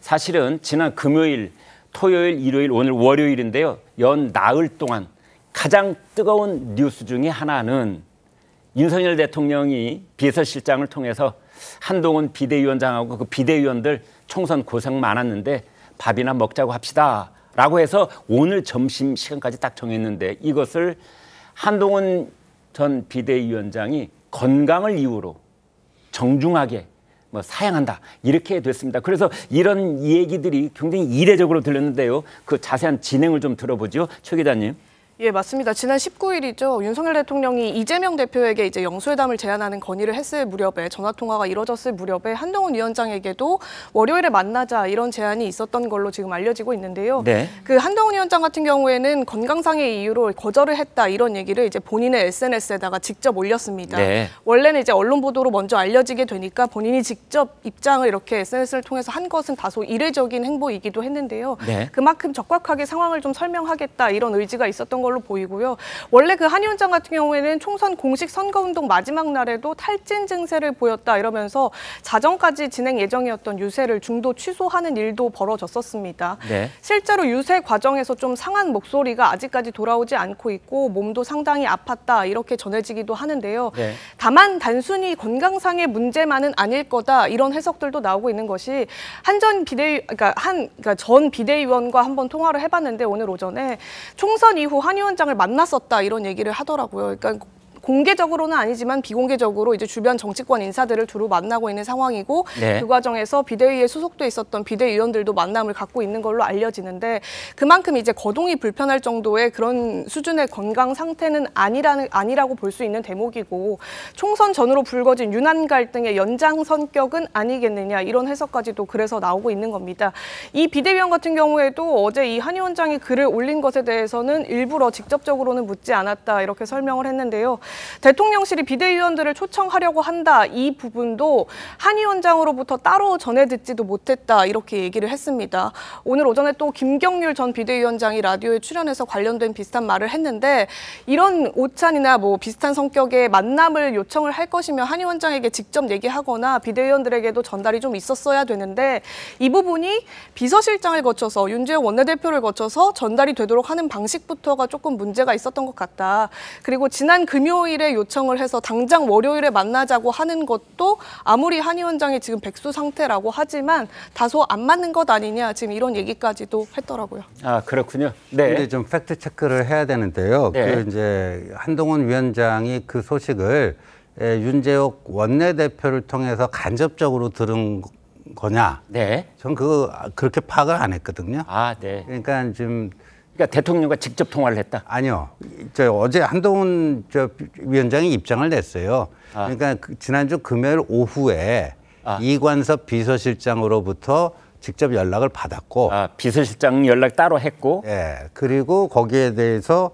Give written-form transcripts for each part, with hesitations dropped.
사실은 지난 금요일, 토요일, 일요일, 오늘 월요일인데요. 연 나흘 동안 가장 뜨거운 뉴스 중에 하나는 윤석열 대통령이 비서실장을 통해서 한동훈 비대위원장하고 그 비대위원들 총선 고생 많았는데 밥이나 먹자고 합시다 라고 해서 오늘 점심시간까지 딱 정했는데 이것을 한동훈 전 비대위원장이 건강을 이유로 정중하게 사양한다 이렇게 됐습니다. 그래서 이런 얘기들이 굉장히 이례적으로 들렸는데요. 그 자세한 진행을 좀 들어보죠. 최 기자님. 예, 맞습니다. 지난 19일이죠. 윤석열 대통령이 이재명 대표에게 이제 영수회담을 제안하는 건의를 했을 무렵에 전화 통화가 이뤄졌을 무렵에 한동훈 위원장에게도 월요일에 만나자 이런 제안이 있었던 걸로 지금 알려지고 있는데요. 네. 그 한동훈 위원장 같은 경우에는 건강상의 이유로 거절을 했다 이런 얘기를 이제 본인의 SNS에다가 직접 올렸습니다. 네. 원래는 이제 언론 보도로 먼저 알려지게 되니까 본인이 직접 입장을 이렇게 SNS를 통해서 한 것은 다소 이례적인 행보이기도 했는데요. 네. 그만큼 적확하게 상황을 좀 설명하겠다 이런 의지가 있었던 걸로 보이고요. 원래 그 한 위원장 같은 경우에는 총선 공식 선거운동 마지막 날에도 탈진 증세를 보였다 이러면서 자정까지 진행 예정이었던 유세를 중도 취소하는 일도 벌어졌었습니다. 네. 실제로 유세 과정에서 좀 상한 목소리가 아직까지 돌아오지 않고 있고 몸도 상당히 아팠다 이렇게 전해지기도 하는데요. 네. 다만 단순히 건강상의 문제만은 아닐 거다 이런 해석들도 나오고 있는 것이 전 비대위원과 한번 통화를 해봤는데 오늘 오전에 총선 이후 한 위원장을 만났었다 이런 얘기를 하더라고요. 그러니까 공개적으로는 아니지만 비공개적으로 이제 주변 정치권 인사들을 두루 만나고 있는 상황이고 네. 그 과정에서 비대위에 소속돼 있었던 비대위원들도 만남을 갖고 있는 걸로 알려지는데 그만큼 이제 거동이 불편할 정도의 그런 수준의 건강 상태는 아니라고 볼 수 있는 대목이고 총선 전으로 불거진 유난 갈등의 연장 성격은 아니겠느냐 이런 해석까지도 그래서 나오고 있는 겁니다. 이 비대위원 같은 경우에도 어제 이 한 위원장이 글을 올린 것에 대해서는 일부러 직접적으로는 묻지 않았다 이렇게 설명을 했는데요. 대통령실이 비대위원들을 초청하려고 한다 이 부분도 한 위원장으로부터 따로 전해 듣지도 못했다 이렇게 얘기를 했습니다. 오늘 오전에 또 김경률 전 비대위원장이 라디오에 출연해서 관련된 비슷한 말을 했는데 이런 오찬이나 비슷한 성격의 만남을 요청을 할 것이면 한 위원장에게 직접 얘기하거나 비대위원들에게도 전달이 좀 있었어야 되는데 이 부분이 비서실장을 거쳐서 윤재욱 원내대표를 거쳐서 전달이 되도록 하는 방식부터가 조금 문제가 있었던 것 같다. 그리고 지난 금요일에 요청을 해서 당장 월요일에 만나자고 하는 것도 아무리 한 위원장이 지금 백수 상태라고 하지만 다소 안 맞는 것 아니냐 지금 이런 얘기까지도 했더라고요. 아 그렇군요. 네. 근데 좀 팩트 체크를 해야 되는데요. 네. 그 이제 한동훈 위원장이 그 소식을 윤재욱 원내대표를 통해서 간접적으로 들은 거냐? 네. 전 그렇게 파악을 안 했거든요. 아 네. 그러니까 지금. 그러니까 대통령과 직접 통화를 했다? 아니요. 어제 한동훈 위원장이 입장을 냈어요. 그러니까 지난주 금요일 오후에 이관섭 비서실장으로부터 직접 연락을 받았고. 비서실장 연락 따로 했고. 예. 그리고 거기에 대해서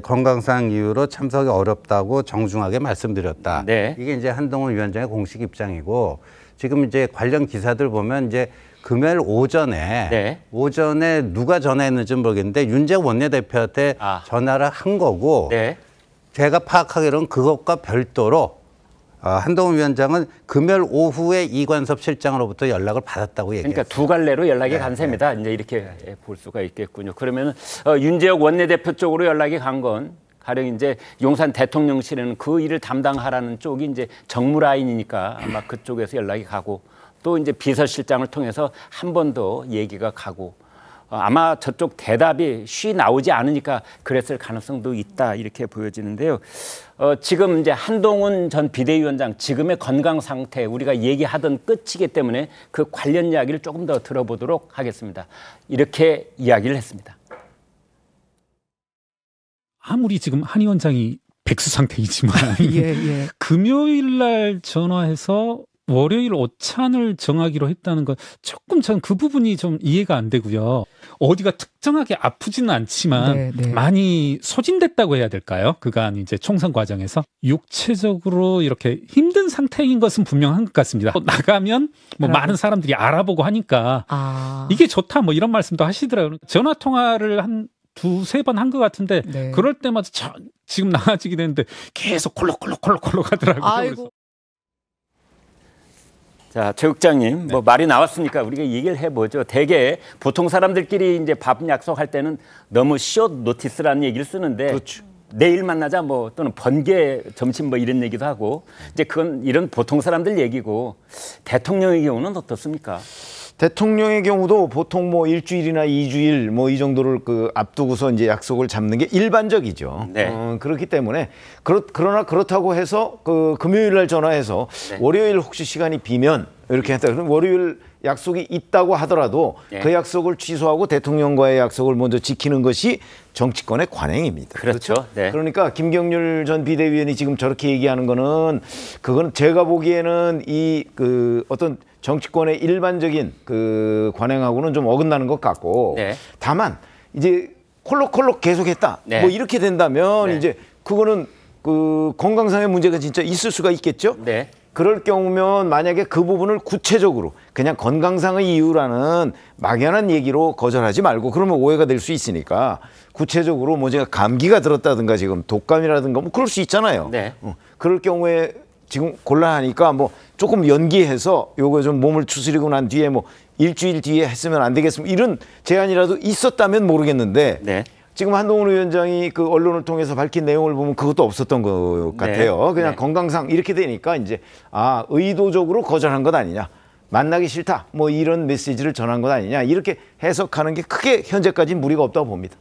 건강상 이유로 참석이 어렵다고 정중하게 말씀드렸다. 네. 이게 이제 한동훈 위원장의 공식 입장이고 지금 이제 관련 기사들 보면 이제 금요일 오전에 누가 전화했는지 모르겠는데 윤재욱 원내대표한테 전화를 한 거고 제가 파악하기로는 그것과 별도로 한동훈 위원장은 금요일 오후에 이관섭 실장으로부터 연락을 받았다고 얘기했어요. 그러니까 두 갈래로 연락이 간 셈이다. 이제 이렇게 볼 수가 있겠군요. 그러면 윤재욱 원내대표 쪽으로 연락이 간 건 가령 이제 용산 대통령실에는 그 일을 담당하라는 쪽이 이제 정무라인이니까 아마 그쪽에서 연락이 가고 또 이제 비서실장을 통해서 한 번 더 얘기가 가고 아마 저쪽 대답이 쉬 나오지 않으니까 그랬을 가능성도 있다 이렇게 보여지는데요. 지금 이제 한동훈 전 비대위원장 지금의 건강 상태 우리가 얘기하던 끝이기 때문에 그 관련 이야기를 조금 더 들어보도록 하겠습니다. 이렇게 이야기를 했습니다. 아무리 지금 한 위원장이 백수 상태이지만 금요일 날 전화해서 월요일 오찬을 정하기로 했다는 건 조금 전 그 부분이 좀 이해가 안 되고요. 어디가 특정하게 아프지는 않지만 많이 소진됐다고 해야 될까요? 그간 이제 총선 과정에서 육체적으로 이렇게 힘든 상태인 것은 분명한 것 같습니다. 나가면 많은 사람들이 알아보고 하니까 이게 좋다 이런 말씀도 하시더라고요. 전화 통화를 한 두세 번 한 것 같은데 그럴 때마다 지금 나아지게 되는데 계속 콜록콜록 하더라고요. 아이고. 자, 최 국장님, 뭐 말이 나왔으니까 우리가 얘기를 해보죠. 대개 보통 사람들끼리 이제 밥 약속할 때는 너무 숏 노티스라는 얘기를 쓰는데 그렇죠. 내일 만나자 뭐 또는 번개 점심 뭐 이런 얘기도 하고 이제 그건 이런 보통 사람들 얘기고 대통령의 경우는 어떻습니까? 대통령의 경우도 보통 뭐 일주일이나 2주일 뭐 이 정도를 그 앞두고서 이제 약속을 잡는 게 일반적이죠. 네. 그렇기 때문에 그러나 그렇다고 해서 그 금요일 날 전화해서 네. 월요일 혹시 시간이 비면 이렇게 했다. 그럼 월요일 약속이 있다고 하더라도 네. 그 약속을 취소하고 대통령과의 약속을 먼저 지키는 것이 정치권의 관행입니다. 그렇죠. 네. 그러니까 김경률 전 비대위원이 지금 저렇게 얘기하는 거는 그건 제가 보기에는 이 그 어떤 정치권의 일반적인 그 관행하고는 좀 어긋나는 것 같고 네. 다만 이제 콜록콜록 계속했다. 네. 뭐 이렇게 된다면 네. 이제 그거는 그 건강상의 문제가 진짜 있을 수가 있겠죠. 네. 그럴 경우면 만약에 그 부분을 구체적으로 그냥 건강상의 이유라는 막연한 얘기로 거절하지 말고 그러면 오해가 될 수 있으니까 구체적으로 뭐 제가 감기가 들었다든가 지금 독감이라든가 뭐 그럴 수 있잖아요. 네. 그럴 경우에 지금 곤란하니까 뭐 조금 연기해서 요거 좀 몸을 추스리고 난 뒤에 뭐 일주일 뒤에 했으면 안 되겠습니까? 이런 제안이라도 있었다면 모르겠는데 네. 지금 한동훈 위원장이 그 언론을 통해서 밝힌 내용을 보면 그것도 없었던 것 같아요. 그냥 네. 건강상 이렇게 되니까 이제 아 의도적으로 거절한 것 아니냐. 만나기 싫다. 뭐 이런 메시지를 전한 것 아니냐. 이렇게 해석하는 게 크게 현재까지 무리가 없다고 봅니다.